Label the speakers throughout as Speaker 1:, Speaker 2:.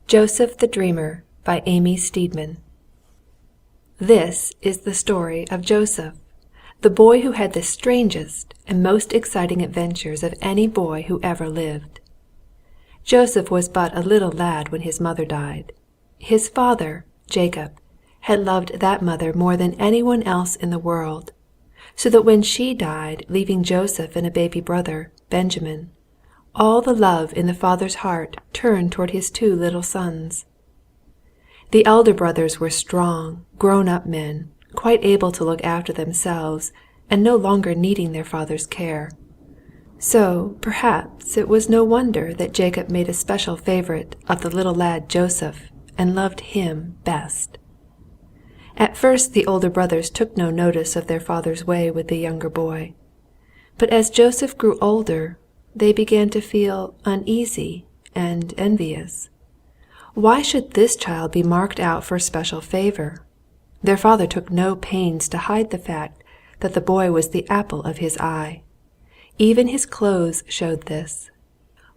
Speaker 1: Joseph the Dreamer by Amy Steedman. This is the story of Joseph, the boy who had the strangest and most exciting adventures of any boy who ever lived. Joseph was but a little lad when his mother died. His father, Jacob, had loved that mother more than anyone else in the world, so that when she died, leaving Joseph and a baby brother, Benjamin, all the love in the father's heart turned toward his two little sons. The elder brothers were strong, grown-up men, quite able to look after themselves and no longer needing their father's care. So, perhaps, it was no wonder that Jacob made a special favorite of the little lad Joseph and loved him best. At first the older brothers took no notice of their father's way with the younger boy. But as Joseph grew older, they began to feel uneasy and envious. Why should this child be marked out for special favor? Their father took no pains to hide the fact that the boy was the apple of his eye. Even his clothes showed this.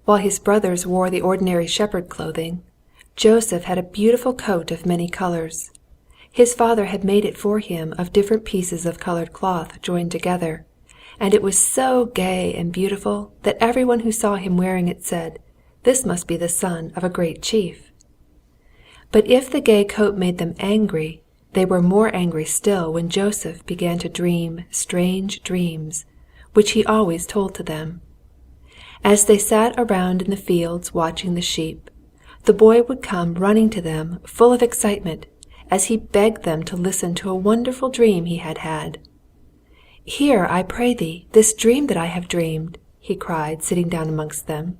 Speaker 1: While his brothers wore the ordinary shepherd clothing, Joseph had a beautiful coat of many colors. His father had made it for him of different pieces of colored cloth joined together, and it was so gay and beautiful that everyone who saw him wearing it said, "This must be the son of a great chief." But if the gay coat made them angry, they were more angry still when Joseph began to dream strange dreams, which he always told to them. As they sat around in the fields watching the sheep, the boy would come running to them full of excitement as he begged them to listen to a wonderful dream he had had. "Hear, I pray thee, this dream that I have dreamed," he cried, sitting down amongst them.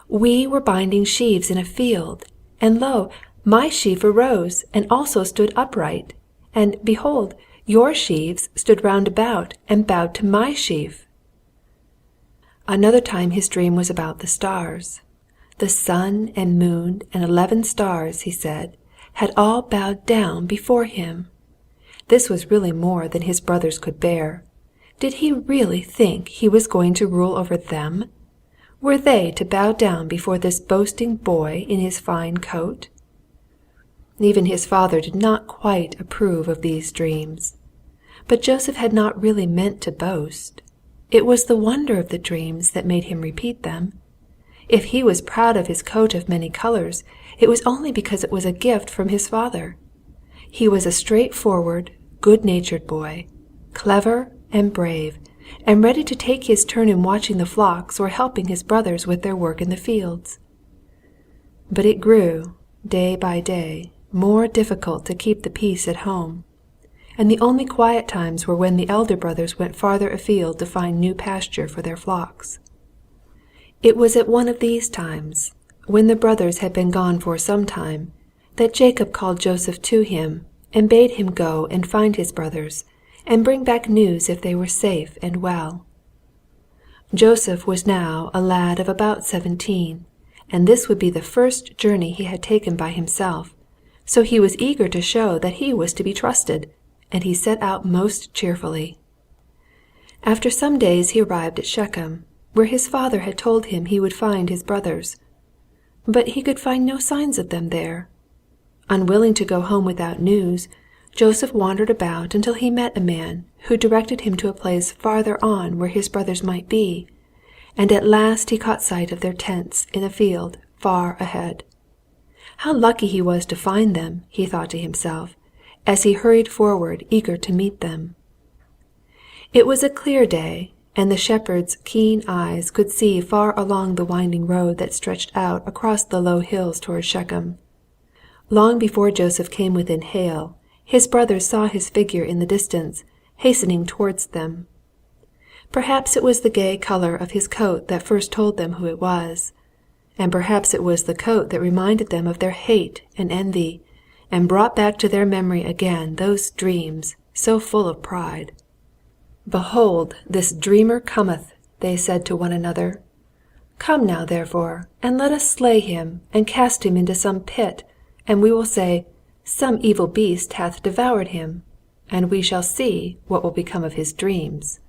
Speaker 1: "We were binding sheaves in a field, and lo, my sheaf arose and also stood upright, and behold, your sheaves stood round about and bowed to my sheaf." Another time his dream was about the stars. The sun and moon and 11 stars, he said, had all bowed down before him. This was really more than his brothers could bear. Did he really think he was going to rule over them? Were they to bow down before this boasting boy in his fine coat? Even his father did not quite approve of these dreams. But Joseph had not really meant to boast. It was the wonder of the dreams that made him repeat them. If he was proud of his coat of many colors, it was only because it was a gift from his father. He was a straightforward, good-natured boy, clever and brave, and ready to take his turn in watching the flocks or helping his brothers with their work in the fields. But it grew, day by day, more difficult to keep the peace at home, and the only quiet times were when the elder brothers went farther afield to find new pasture for their flocks. It was at one of these times, when the brothers had been gone for some time, that Jacob called Joseph to him and bade him go and find his brothers and bring back news if they were safe and well. Joseph was now a lad of about 17, and this would be the first journey he had taken by himself, so he was eager to show that he was to be trusted, and he set out most cheerfully. After some days he arrived at Shechem, where his father had told him he would find his brothers. But he could find no signs of them there. Unwilling to go home without news, Joseph wandered about until he met a man who directed him to a place farther on where his brothers might be, and at last he caught sight of their tents in a field far ahead. How lucky he was to find them, he thought to himself, as he hurried forward eager to meet them. It was a clear day, and the shepherd's keen eyes could see far along the winding road that stretched out across the low hills toward Shechem. Long before Joseph came within hail, his brothers saw his figure in the distance, hastening towards them. Perhaps it was the gay color of his coat that first told them who it was, and perhaps it was the coat that reminded them of their hate and envy, and brought back to their memory again those dreams so full of pride. "Behold, this dreamer cometh," they said to one another. "Come now, therefore, and let us slay him, and cast him into some pit, and we will say, Some evil beast hath devoured him, and we shall see what will become of his dreams."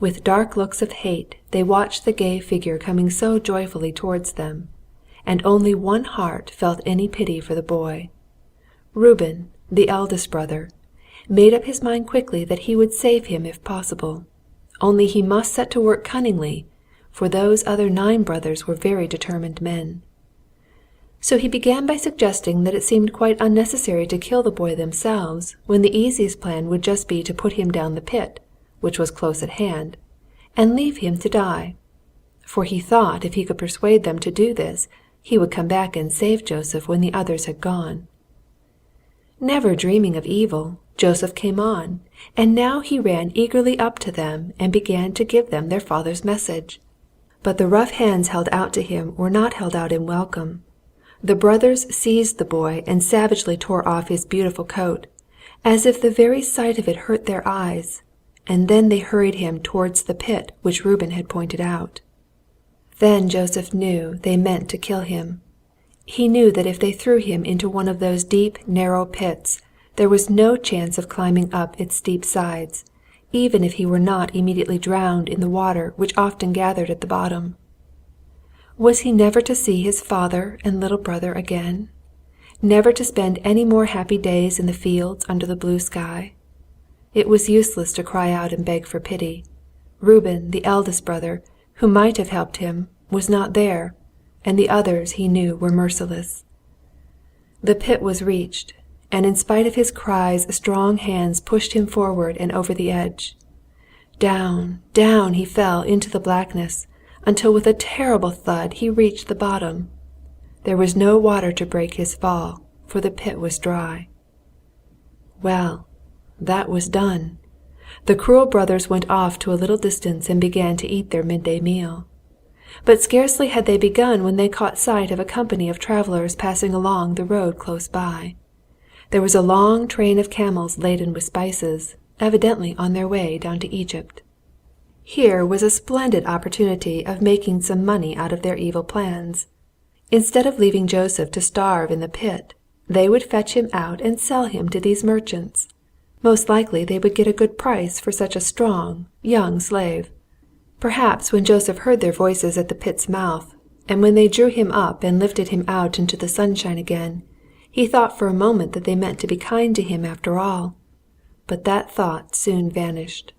Speaker 1: With dark looks of hate they watched the gay figure coming so joyfully towards them, and only one heart felt any pity for the boy. Reuben, the eldest brother, made up his mind quickly that he would save him if possible. Only he must set to work cunningly, for those other 9 brothers were very determined men. So he began by suggesting that it seemed quite unnecessary to kill the boy themselves, when the easiest plan would just be to put him down the pit, which was close at hand, and leave him to die. For he thought if he could persuade them to do this, he would come back and save Joseph when the others had gone. Never dreaming of evil, Joseph came on, and now he ran eagerly up to them and began to give them their father's message. But the rough hands held out to him were not held out in welcome. The brothers seized the boy and savagely tore off his beautiful coat, as if the very sight of it hurt their eyes, and then they hurried him towards the pit which Reuben had pointed out. Then Joseph knew they meant to kill him. He knew that if they threw him into one of those deep, narrow pits, there was no chance of climbing up its steep sides, even if he were not immediately drowned in the water which often gathered at the bottom. Was he never to see his father and little brother again? Never to spend any more happy days in the fields under the blue sky? It was useless to cry out and beg for pity. Reuben, the eldest brother, who might have helped him, was not there, and the others, he knew, were merciless. The pit was reached, and in spite of his cries, strong hands pushed him forward and over the edge. Down, down he fell into the blackness, until with a terrible thud he reached the bottom. There was no water to break his fall, for the pit was dry. Well, that was done. The cruel brothers went off to a little distance and began to eat their midday meal. But scarcely had they begun when they caught sight of a company of travelers passing along the road close by. There was a long train of camels laden with spices, evidently on their way down to Egypt. Here was a splendid opportunity of making some money out of their evil plans. Instead of leaving Joseph to starve in the pit, they would fetch him out and sell him to these merchants. Most likely they would get a good price for such a strong, young slave. Perhaps when Joseph heard their voices at the pit's mouth, and when they drew him up and lifted him out into the sunshine again, he thought for a moment that they meant to be kind to him after all. But that thought soon vanished.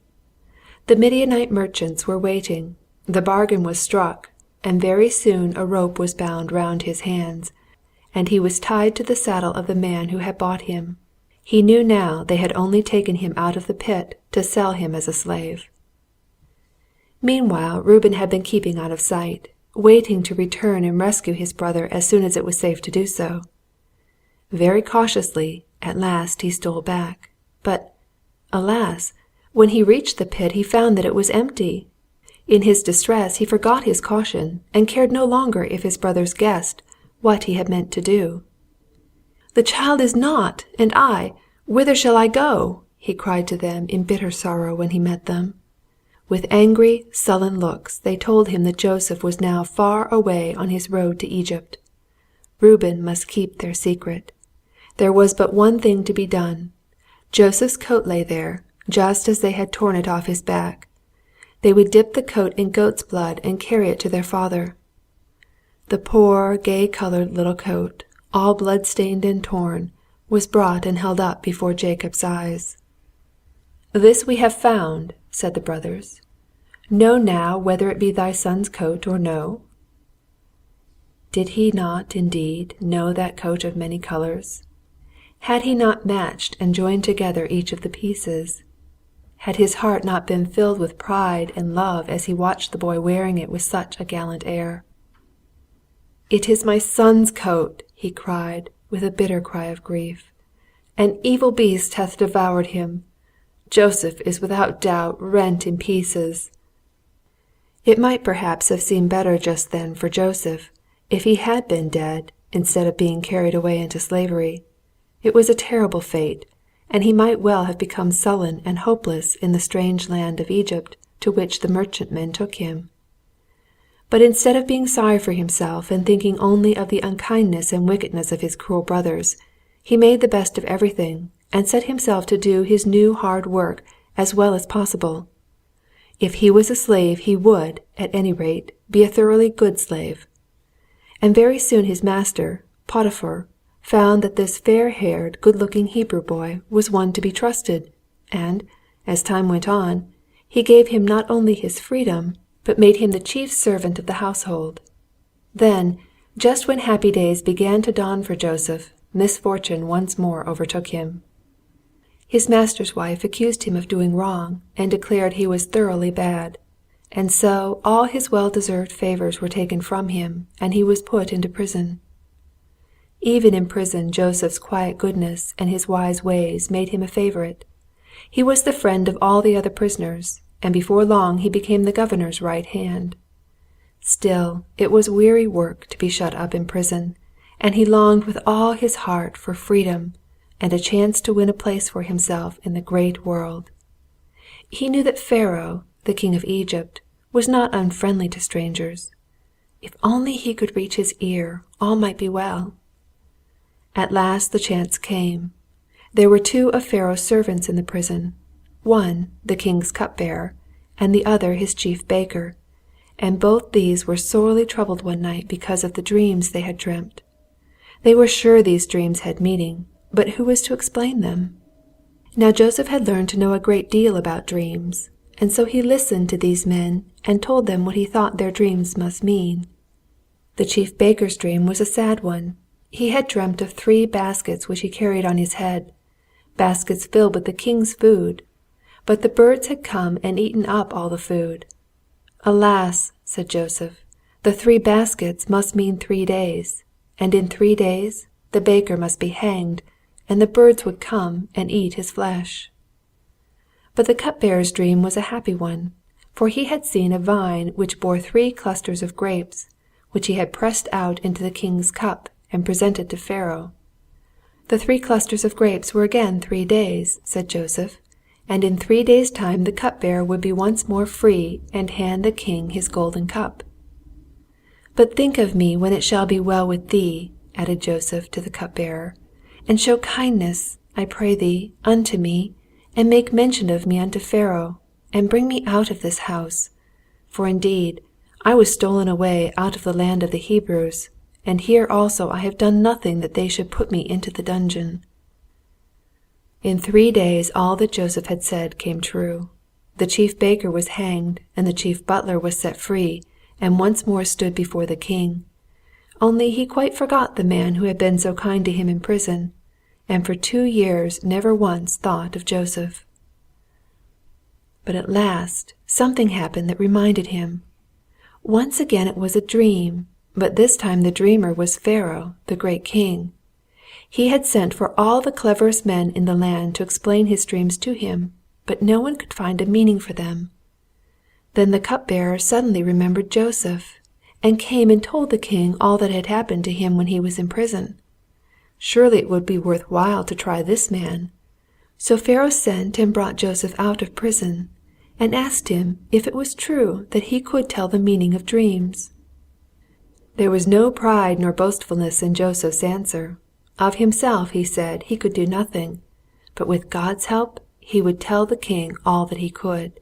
Speaker 1: The Midianite merchants were waiting. The bargain was struck, and very soon a rope was bound round his hands, and he was tied to the saddle of the man who had bought him. He knew now they had only taken him out of the pit to sell him as a slave. Meanwhile Reuben had been keeping out of sight, waiting to return and rescue his brother as soon as it was safe to do so. Very cautiously, at last he stole back. But, alas, when he reached the pit he found that it was empty. In his distress he forgot his caution, and cared no longer if his brothers guessed what he had meant to do. "The child is not, and I, whither shall I go?" he cried to them in bitter sorrow when he met them. With angry, sullen looks they told him that Joseph was now far away on his road to Egypt. Reuben must keep their secret. There was but one thing to be done. Joseph's coat lay there, just as they had torn it off his back. They would dip the coat in goat's blood and carry it to their father. The poor, gay-colored little coat, all blood-stained and torn, was brought and held up before Jacob's eyes. "This we have found," said the brothers. "Know now whether it be thy son's coat or no." Did he not, indeed, know that coat of many colors? Had he not matched and joined together each of the pieces? Had his heart not been filled with pride and love as he watched the boy wearing it with such a gallant air? "It is my son's coat," he cried, with a bitter cry of grief. "An evil beast hath devoured him. Joseph is without doubt rent in pieces." It might perhaps have seemed better just then for Joseph if he had been dead instead of being carried away into slavery. It was a terrible fate, and he might well have become sullen and hopeless in the strange land of Egypt to which the merchantmen took him. But instead of being sorry for himself and thinking only of the unkindness and wickedness of his cruel brothers, he made the best of everything and set himself to do his new hard work as well as possible. If he was a slave he would, at any rate, be a thoroughly good slave. and very soon his master, Potiphar, found that this fair-haired, good-looking Hebrew boy was one to be trusted, and, as time went on, he gave him not only his freedom, but made him the chief servant of the household. Then, just when happy days began to dawn for Joseph, misfortune once more overtook him. His master's wife accused him of doing wrong, and declared he was thoroughly bad, and so all his well-deserved favors were taken from him, and he was put into prison. Even in prison Joseph's quiet goodness and his wise ways made him a favorite. He was the friend of all the other prisoners, and before long he became the governor's right hand. Still, it was weary work to be shut up in prison, and he longed with all his heart for freedom and a chance to win a place for himself in the great world. He knew that Pharaoh, the king of Egypt, was not unfriendly to strangers. If only he could reach his ear, all might be well. At last the chance came. There were 2 of Pharaoh's servants in the prison, one the king's cupbearer, and the other his chief baker, and both these were sorely troubled one night because of the dreams they had dreamt. They were sure these dreams had meaning, but who was to explain them? Now Joseph had learned to know a great deal about dreams, and so he listened to these men and told them what he thought their dreams must mean. The chief baker's dream was a sad one. He had dreamt of 3 baskets which he carried on his head, baskets filled with the king's food, but the birds had come and eaten up all the food. "Alas," said Joseph, "the 3 baskets must mean 3 days, and in 3 days the baker must be hanged, and the birds would come and eat his flesh." But the cupbearer's dream was a happy one, for he had seen a vine which bore 3 clusters of grapes, which he had pressed out into the king's cup and presented to Pharaoh. The 3 clusters of grapes were again 3 days, said Joseph, and in 3 days' time the cupbearer would be once more free and hand the king his golden cup. "But think of me when it shall be well with thee," added Joseph to the cupbearer, "and show kindness, I pray thee, unto me, and make mention of me unto Pharaoh, and bring me out of this house. For indeed I was stolen away out of the land of the Hebrews, and here also I have done nothing that they should put me into the dungeon." In 3 days all that Joseph had said came true. The chief baker was hanged, and the chief butler was set free, and once more stood before the king. Only he quite forgot the man who had been so kind to him in prison, and for 2 years never once thought of Joseph. But at last something happened that reminded him. Once again it was a dream, but this time the dreamer was Pharaoh, the great king. He had sent for all the cleverest men in the land to explain his dreams to him, but no one could find a meaning for them. Then the cupbearer suddenly remembered Joseph, and came and told the king all that had happened to him when he was in prison. Surely it would be worth while to try this man. So Pharaoh sent and brought Joseph out of prison, and asked him if it was true that he could tell the meaning of dreams. There was no pride nor boastfulness in Joseph's answer. Of himself he said he could do nothing, but with God's help he would tell the king all that he could.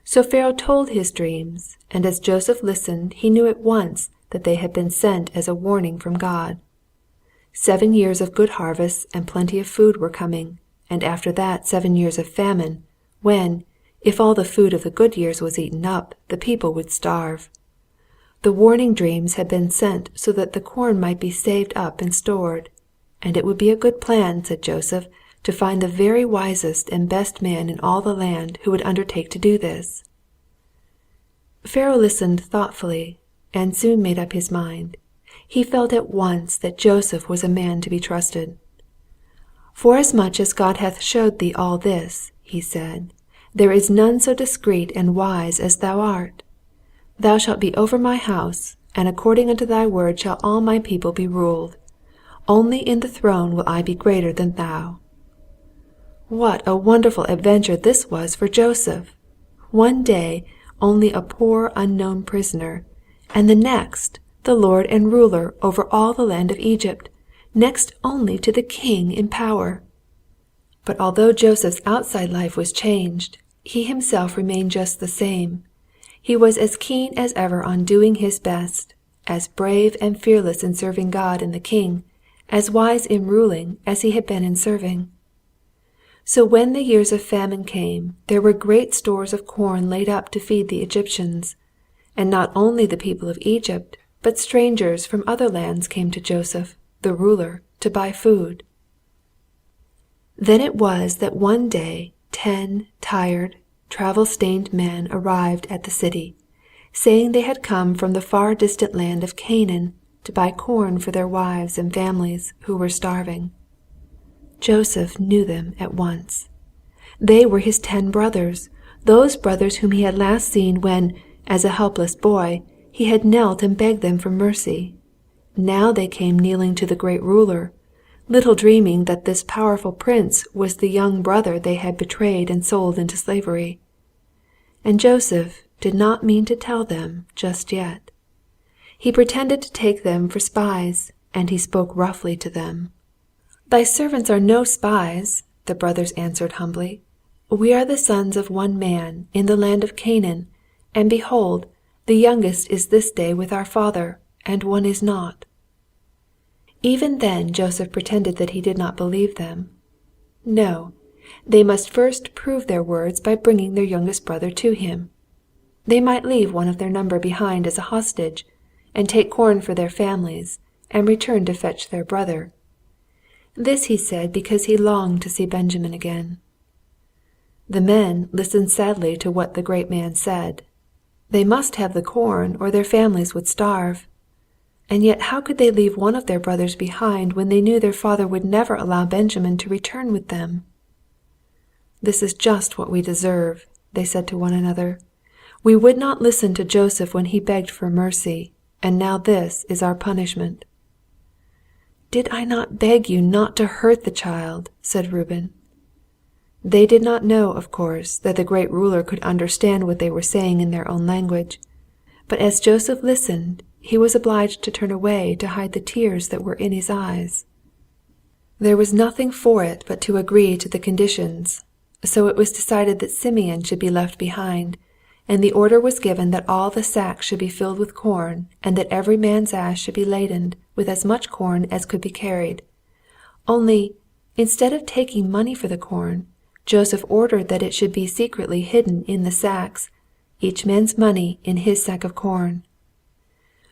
Speaker 1: So Pharaoh told his dreams, and as Joseph listened he knew at once that they had been sent as a warning from God. 7 years of good harvests and plenty of food were coming, and after that 7 years of famine, when, if all the food of the good years was eaten up, the people would starve. The warning dreams had been sent so that the corn might be saved up and stored, and it would be a good plan, said Joseph, to find the very wisest and best man in all the land who would undertake to do this. Pharaoh listened thoughtfully, and soon made up his mind. He felt at once that Joseph was a man to be trusted. "Forasmuch as God hath showed thee all this," he said, "there is none so discreet and wise as thou art. Thou shalt be over my house, and according unto thy word shall all my people be ruled. Only in the throne will I be greater than thou." What a wonderful adventure this was for Joseph! One day only a poor unknown prisoner, and the next the lord and ruler over all the land of Egypt, next only to the king in power. But although Joseph's outside life was changed, he himself remained just the same. He was as keen as ever on doing his best, as brave and fearless in serving God and the king, as wise in ruling as he had been in serving. So when the years of famine came, there were great stores of corn laid up to feed the Egyptians. And not only the people of Egypt, but strangers from other lands came to Joseph, the ruler, to buy food. Then it was that one day 10 tired, travel-stained men arrived at the city, saying they had come from the far distant land of Canaan to buy corn for their wives and families who were starving. Joseph knew them at once. They were his 10 brothers, those brothers whom he had last seen when, as a helpless boy, he had knelt and begged them for mercy. Now they came kneeling to the great ruler, little dreaming that this powerful prince was the young brother they had betrayed and sold into slavery. And Joseph did not mean to tell them just yet. He pretended to take them for spies, and he spoke roughly to them. "Thy servants are no spies," the brothers answered humbly. "We are the sons of one man in the land of Canaan, and behold, the youngest is this day with our father, and one is not." Even then Joseph pretended that he did not believe them. No, they must first prove their words by bringing their youngest brother to him. They might leave one of their number behind as a hostage, and take corn for their families, and return to fetch their brother. This he said because he longed to see Benjamin again. The men listened sadly to what the great man said. They must have the corn, or their families would starve. And yet how could they leave one of their brothers behind when they knew their father would never allow Benjamin to return with them? "This is just what we deserve," they said to one another. "We would not listen to Joseph when he begged for mercy, and now this is our punishment." "Did I not beg you not to hurt the child?" said Reuben. They did not know, of course, that the great ruler could understand what they were saying in their own language. But as Joseph listened, he was obliged to turn away to hide the tears that were in his eyes. There was nothing for it but to agree to the conditions. So it was decided that Simeon should be left behind, and the order was given that all the sacks should be filled with corn, and that every man's ass should be laden with as much corn as could be carried. Only, instead of taking money for the corn, Joseph ordered that it should be secretly hidden in the sacks, each man's money in his sack of corn.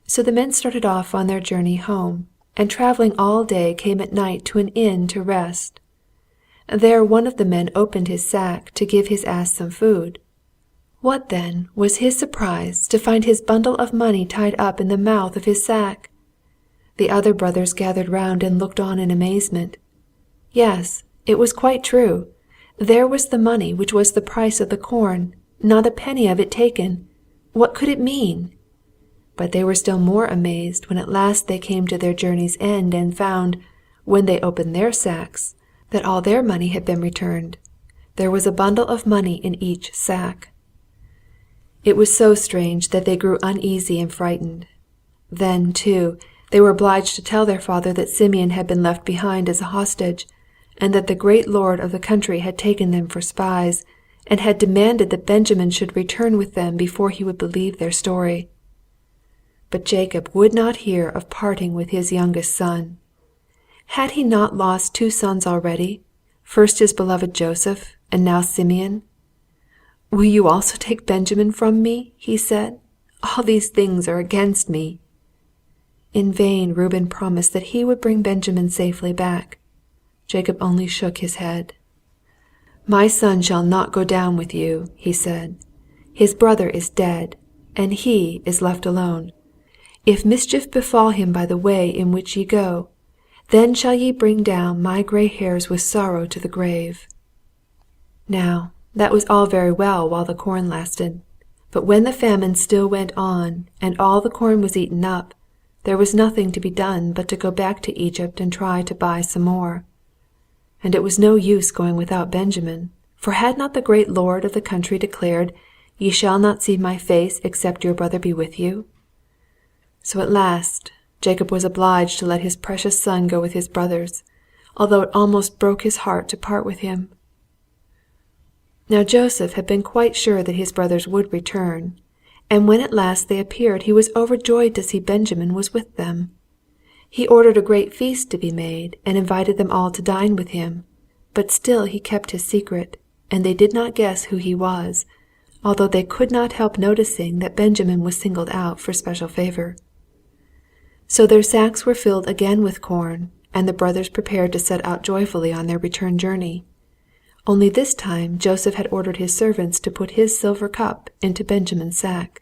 Speaker 1: So the men started off on their journey home, and traveling all day came at night to an inn to rest. There one of the men opened his sack to give his ass some food. What then was his surprise to find his bundle of money tied up in the mouth of his sack! The other brothers gathered round and looked on in amazement. Yes, it was quite true. There was the money which was the price of the corn, not a penny of it taken. What could it mean? But they were still more amazed when at last they came to their journey's end and found, when they opened their sacks, that all their money had been returned. There was a bundle of money in each sack. It was so strange that they grew uneasy and frightened. Then, too, they were obliged to tell their father that Simeon had been left behind as a hostage, and that the great lord of the country had taken them for spies, and had demanded that Benjamin should return with them before he would believe their story. But Jacob would not hear of parting with his youngest son. Had he not lost 2 sons already, first his beloved Joseph, and now Simeon? "Will you also take Benjamin from me?" he said. "All these things are against me." In vain Reuben promised that he would bring Benjamin safely back. Jacob only shook his head. "My son shall not go down with you," he said. "His brother is dead, and he is left alone. If mischief befall him by the way in which ye go, then shall ye bring down my grey hairs with sorrow to the grave." Now, that was all very well while the corn lasted, but when the famine still went on, and all the corn was eaten up, there was nothing to be done but to go back to Egypt and try to buy some more. And it was no use going without Benjamin, for had not the great lord of the country declared, "Ye shall not see my face except your brother be with you"? So at last Jacob was obliged to let his precious son go with his brothers, although it almost broke his heart to part with him. Now Joseph had been quite sure that his brothers would return, And when at last they appeared he was overjoyed to see Benjamin was with them. He ordered a great feast to be made, and invited them all to dine with him, but still he kept his secret, and they did not guess who he was, although they could not help noticing that Benjamin was singled out for special favor. So their sacks were filled again with corn, and the brothers prepared to set out joyfully on their return journey. Only this time Joseph had ordered his servants to put his silver cup into Benjamin's sack.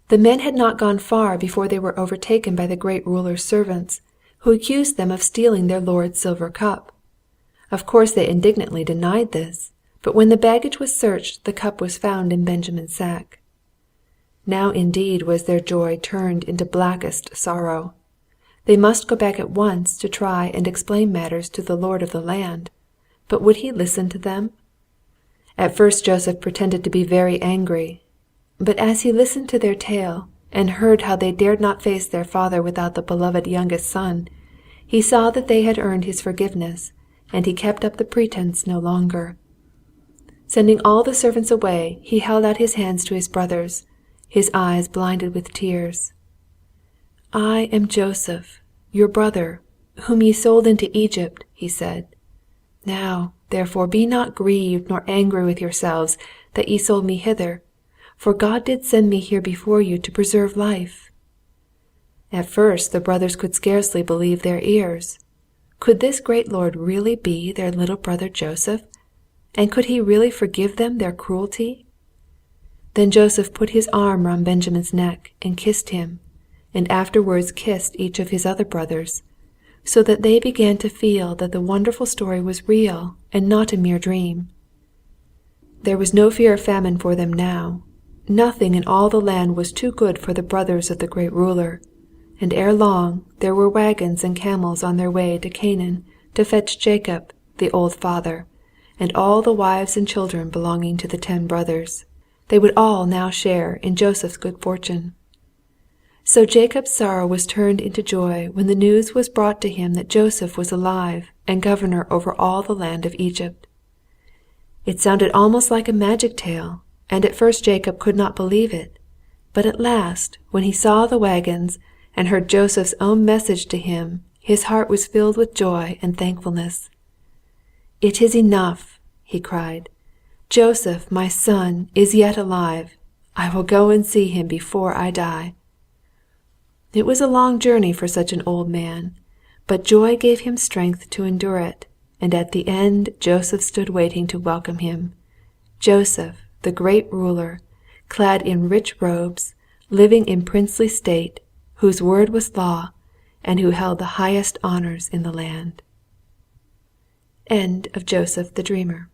Speaker 1: The men had not gone far before they were overtaken by the great ruler's servants, who accused them of stealing their lord's silver cup. Of course they indignantly denied this, but when the baggage was searched the cup was found in Benjamin's sack. Now indeed was their joy turned into blackest sorrow. They must go back at once to try and explain matters to the lord of the land, but would he listen to them? At first Joseph pretended to be very angry, but as he listened to their tale, and heard how they dared not face their father without the beloved youngest son, he saw that they had earned his forgiveness, and he kept up the pretense no longer. Sending all the servants away, he held out his hands to his brothers, his eyes blinded with tears. "I am Joseph, your brother, whom ye sold into Egypt," he said. "Now, therefore, be not grieved nor angry with yourselves that ye sold me hither, for God did send me here before you to preserve life." At first the brothers could scarcely believe their ears. Could this great lord really be their little brother Joseph? And could he really forgive them their cruelty? Then Joseph put his arm round Benjamin's neck and kissed him, and afterwards kissed each of his other brothers, so that they began to feel that the wonderful story was real and not a mere dream. There was no fear of famine for them now. Nothing in all the land was too good for the brothers of the great ruler, and ere long there were wagons and camels on their way to Canaan to fetch Jacob, the old father, and all the wives and children belonging to the 10 brothers. They would all now share in Joseph's good fortune. So Jacob's sorrow was turned into joy when the news was brought to him that Joseph was alive and governor over all the land of Egypt. It sounded almost like a magic tale, and at first Jacob could not believe it, but at last, when he saw the wagons and heard Joseph's own message to him, his heart was filled with joy and thankfulness. "It is enough," he cried. "Joseph, my son, is yet alive. I will go and see him before I die." It was a long journey for such an old man, but joy gave him strength to endure it, and at the end Joseph stood waiting to welcome him. Joseph, the great ruler, clad in rich robes, living in princely state, whose word was law, and who held the highest honors in the land. End of Joseph the Dreamer.